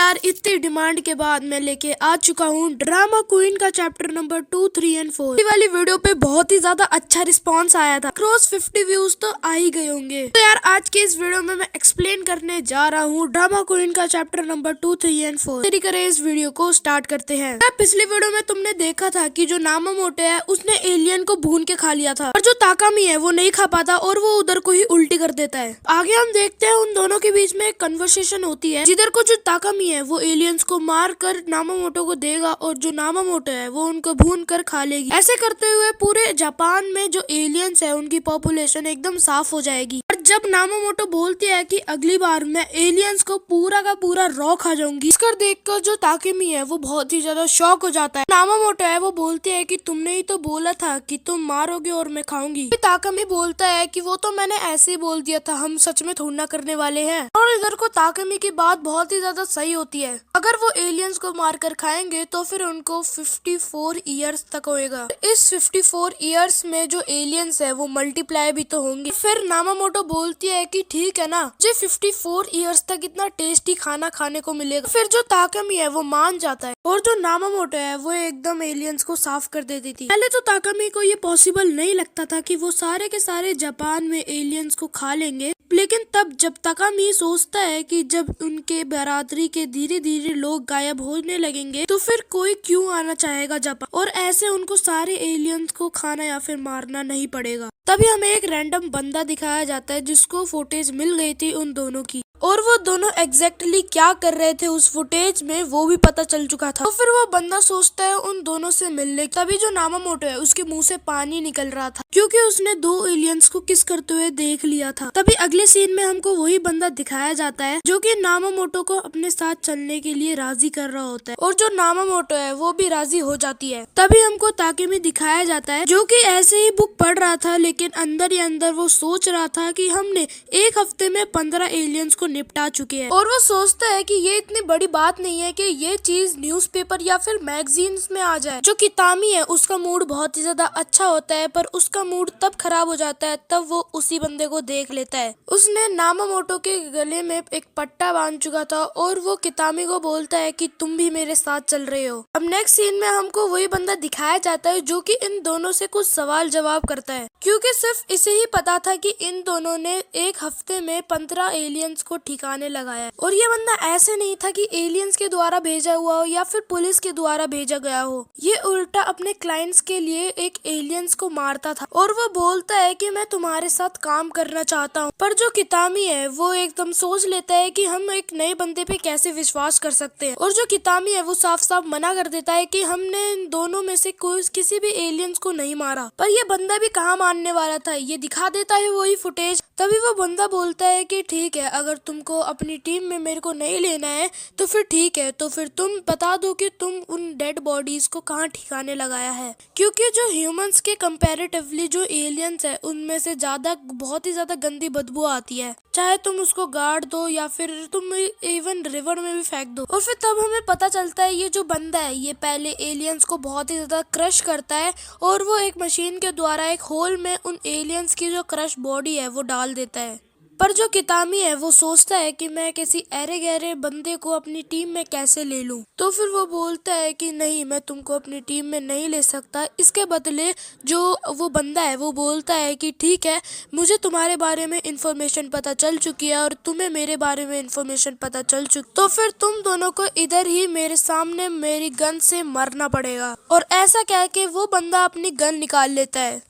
यार इतनी डिमांड के बाद मैं लेके आ चुका हूँ ड्रामा क्वीन का चैप्टर नंबर 2, 3 और 4। ये वाली वीडियो पे बहुत ही ज्यादा अच्छा रिस्पांस आया था। क्रॉस 50 व्यूज तो आ ही गए होंगे। तो यार आज के इस वीडियो में मैं एक्सप्लेन करने जा रहा हूँ ड्रामा क्वीन का चैप्टर नंबर 2, 3 और 4। देरी करे इस वीडियो को स्टार्ट करते हैं। पिछली वीडियो में तुमने देखा था कि जो नामामोटो है उसने एलियन को भून के खा लिया था, और जो ताकामी है वो नहीं खा पाता और वो उधर को ही उल्टी कर देता है। आगे हम देखते हैं उन दोनों के बीच में एक कन्वर्सेशन होती है, जिधर को जो ताकामी है वो एलियंस को मार कर नामामोटो को देगा और जो नामामोटो है वो उनको भून कर खा लेगी। ऐसे करते हुए पूरे जापान में जो एलियंस है उनकी पॉपुलेशन एकदम साफ हो जाएगी। और जब नामामोटो बोलती है कि अगली बार मैं एलियंस को पूरा का पूरा रॉ खा जाऊंगी, इसकर देखकर जो ताकामी है वो बहुत ही ज्यादा शॉक हो जाता है। नामामोटो है वो बोलती है कि तुमने ही तो बोला था कि तुम मारोगे और मैं खाऊंगी। ताकामी बोलता है कि वो तो मैंने ऐसे ही बोल दिया था, हम सच में थोड़ा करने वाले हैं। और इधर को ताकामी की बात बहुत ही ज्यादा सही होती है। अगर वो एलियंस को मारकर खाएंगे तो फिर उनको 54 ईयर्स तक होएगा। इस 54 ईयर्स में जो एलियंस है वो मल्टीप्लाई भी तो होंगे। फिर नामामोटो बोलती है कि ठीक है ना, मुझे 54 ईयर्स तक इतना टेस्टी खाना खाने को मिलेगा। फिर जो ताकामी है वो मान जाता है और जो नामामोटो है वो एकदम एलियंस को साफ कर देती थी। पहले तो ताकामी को ये पॉसिबल नहीं लगता था कि वो सारे के सारे जापान में एलियंस को खा लेंगे, लेकिन तब जब ताकामी सोचता है कि जब उनके बरादरी के धीरे धीरे लोग गायब होने लगेंगे तो फिर कोई क्यों आना चाहेगा जापान, और ऐसे उनको सारे एलियंस को खाना या फिर मारना नहीं पड़ेगा। तभी हमें एक रैंडम बंदा दिखाया जाता है जिसको फुटेज मिल गई थी उन दोनों की, और वो दोनों एग्जैक्टली क्या कर रहे थे उस फुटेज में वो भी पता चल चुका था। तो फिर वो बंदा सोचता है उन दोनों से मिलने। तभी जो नामामोटो है उसके मुंह से पानी निकल रहा था क्योंकि उसने 2 एलियंस को किस करते हुए देख लिया था। तभी अगले सीन में हमको वही बंदा दिखाया जाता है जो कि नामामोटो को अपने साथ चलने के लिए राजी कर रहा होता है, और जो नामामोटो है वो भी राजी हो जाती है। तभी हमको ताकेमी दिखाया जाता है जो कि ऐसे ही बुक पढ़ रहा था, लेकिन अंदर ही अंदर वो सोच रहा था कि हमने एक हफ्ते में 15 एलियंस को निपटा चुके हैं। और वो सोचता है कि ये इतनी बड़ी बात नहीं है कि ये चीज न्यूज़पेपर या फिर मैगजीन्स में आ जाए। जो कितामी है उसका मूड बहुत ही ज्यादा अच्छा होता है, पर उसका मूड तब खराब हो जाता है तब वो उसी बंदे को देख लेता है। उसने नामामोटो के गले में एक पट्टा बांध चुका था और वो कितामी को बोलता है कि तुम भी मेरे साथ चल रहे हो। अब नेक्स्ट सीन में हमको वही बंदा दिखाया जाता है जो कि इन दोनों से कुछ सवाल जवाब करता है, क्योंकि सिर्फ इसे ही पता था कि इन दोनों ने एक हफ्ते में 15 एलियंस को ठिकाने लगाया। और ये बंदा ऐसे नहीं था कि एलियंस के द्वारा भेजा हुआ हो या फिर पुलिस के द्वारा भेजा गया हो, ये उल्टा अपने क्लाइंट्स के लिए एक एलियंस को मारता था। और वो बोलता है कि मैं तुम्हारे साथ काम करना चाहता हूँ। पर जो कितामी है वो एकदम सोच लेता है कि हम एक नए बंदे पे कैसे विश्वास कर सकते हैं, और जो कितामी है वो साफ साफ मना कर देता है कि हमने इन दोनों में से कोई किसी भी एलियंस को नहीं मारा। पर ये बंदा भी कहाँ मानने वाला था, ये दिखा देता है वही फुटेज। तभी वो बंदा बोलता है कि ठीक है, अगर तुमको अपनी टीम में मेरे को नहीं लेना है तो फिर ठीक है, तो फिर तुम बता दो कि तुम उन डेड बॉडीज को कहाँ ठिकाने लगाया है, क्योंकि जो ह्यूमंस के कंपैरेटिवली जो एलियंस है उनमें से ज्यादा बहुत ही ज्यादा गंदी बदबू आती है। चाहे तुम उसको गाड़ दो या फिर तुम इवन रिवर में भी फेंक दो। और फिर तब हमें पता चलता है ये जो बंदा है ये पहले एलियंस को बहुत ही ज्यादा क्रश करता है, और वो एक मशीन के द्वारा एक होल में उन एलियंस की जो क्रश बॉडी है वो डाल देता है। पर जो कितामी है वो सोचता है कि मैं किसी अरे गहरे बंदे को अपनी टीम में कैसे ले लूं। तो फिर वो बोलता है कि नहीं, मैं तुमको अपनी टीम में नहीं ले सकता। इसके बदले जो वो बंदा है वो बोलता है कि ठीक है, मुझे तुम्हारे बारे में इंफॉर्मेशन पता चल चुकी है और तुम्हें मेरे बारे में इंफॉर्मेशन पता चल चुकी, तो फिर तुम दोनों को इधर ही मेरे सामने मेरी गन से मरना पड़ेगा। और ऐसा कह के वो बंदा अपनी गन निकाल लेता है।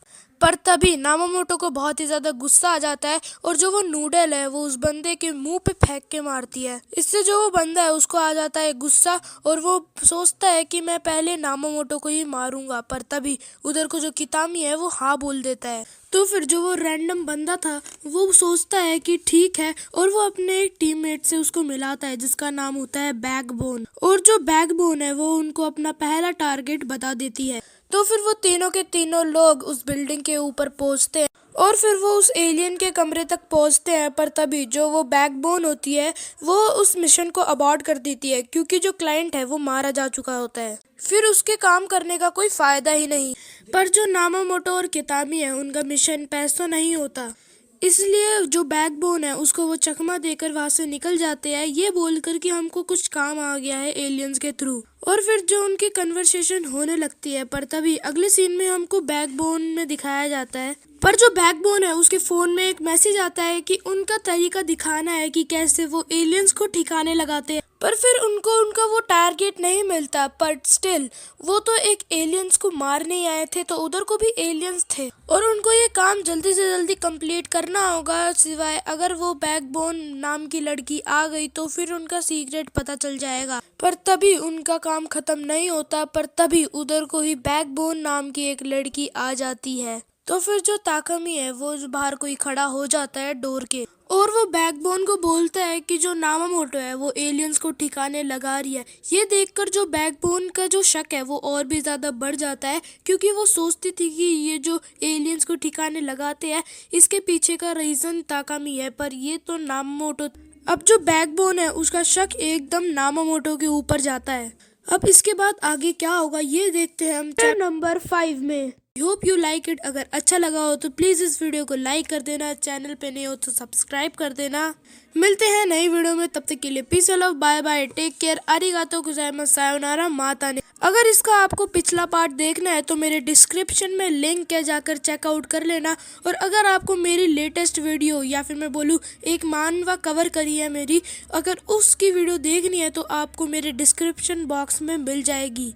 पर तभी नामामोटो को बहुत ही ज्यादा गुस्सा आ जाता है और जो वो नूडल है वो उस बंदे के मुंह पे फेंक के मारती है। इससे जो वो बंदा है उसको आ जाता है गुस्सा और वो सोचता है कि मैं पहले नामामोटो को ही मारूंगा। पर तभी उधर को जो कितामी है वो हाँ बोल देता है। तो फिर जो वो रैंडम बंदा था वो सोचता है कि ठीक है, और वो अपने एक टीममेट से उसको मिलाता है जिसका नाम होता है बैकबोन। और जो बैकबोन है वो उनको अपना पहला टारगेट बता देती है। तो फिर वो तीनों के तीनों लोग उस बिल्डिंग के ऊपर पहुंचते हैं और फिर वो उस एलियन के कमरे तक पहुंचते हैं। पर तभी जो वो बैकबोन होती है वो उस मिशन को अबॉर्ट कर देती है, क्योंकि जो क्लाइंट है वो मारा जा चुका होता है। फिर उसके काम करने का कोई फायदा ही नहीं। पर जो नामामोटो और कितामी है उनका मिशन पैसों नहीं होता, इसलिए जो बैकबोन है उसको वो चकमा देकर वहां से निकल जाते हैं, ये बोलकर कि हमको कुछ काम आ गया है एलियंस के थ्रू। और फिर जो उनकी कन्वर्सेशन होने लगती है, पर तभी अगले सीन में हमको बैकबोन में दिखाया जाता है। पर जो बैकबोन है उसके फोन में एक मैसेज आता है कि उनका तरीका दिखाना है कि कैसे वो एलियंस को ठिकाने लगाते हैं। पर फिर उनको उनका वो टारगेट नहीं मिलता, पर स्टिल वो तो एक एलियंस को मारने ही आए थे, तो उधर को भी एलियंस थे और उनको ये काम जल्दी से जल्दी कंप्लीट करना होगा। सिवाय अगर वो बैकबोन नाम की लड़की आ गई तो फिर उनका सीक्रेट पता चल जाएगा। पर तभी उनका काम खत्म नहीं होता, पर तभी उधर को ही बैकबोन नाम की एक लड़की आ जाती है। तो फिर जो ताकामी है वो बाहर कोई खड़ा हो जाता है डोर के, और वो बैकबोन को बोलता है कि जो नामामोटो है वो एलियंस को ठिकाने लगा रही है। ये देखकर जो बैकबोन का जो शक है वो और भी ज्यादा बढ़ जाता है, क्योंकि वो सोचती थी कि ये जो एलियंस को ठिकाने लगाते हैं इसके पीछे का रीजन ताकामी है, पर ये तो नामामोटो। अब जो बैकबोन है उसका शक एकदम नामामोटो के ऊपर जाता है। अब इसके बाद आगे क्या होगा ये देखते हैं हम चैप्टर नंबर 5 में। Hope you like it. अगर अच्छा लगा हो तो प्लीज इस वीडियो को लाइक कर देना, चैनल पे नए हो तो सब्सक्राइब कर देना। मिलते हैं नई वीडियो में, तब तक के लिए peace love, bye bye, take care, आरिगातो गोजाइमासु, सायोनारा, माता ने। अगर इसका आपको पिछला पार्ट देखना है तो मेरे डिस्क्रिप्शन में लिंक है, जाकर चेकआउट कर लेना। और अगर आपको मेरी लेटेस्ट वीडियो या फिर मैं बोलूँ एक मानवा कवर करी है मेरी, अगर उसकी वीडियो देखनी है तो आपको मेरे डिस्क्रिप्शन बॉक्स में मिल जाएगी।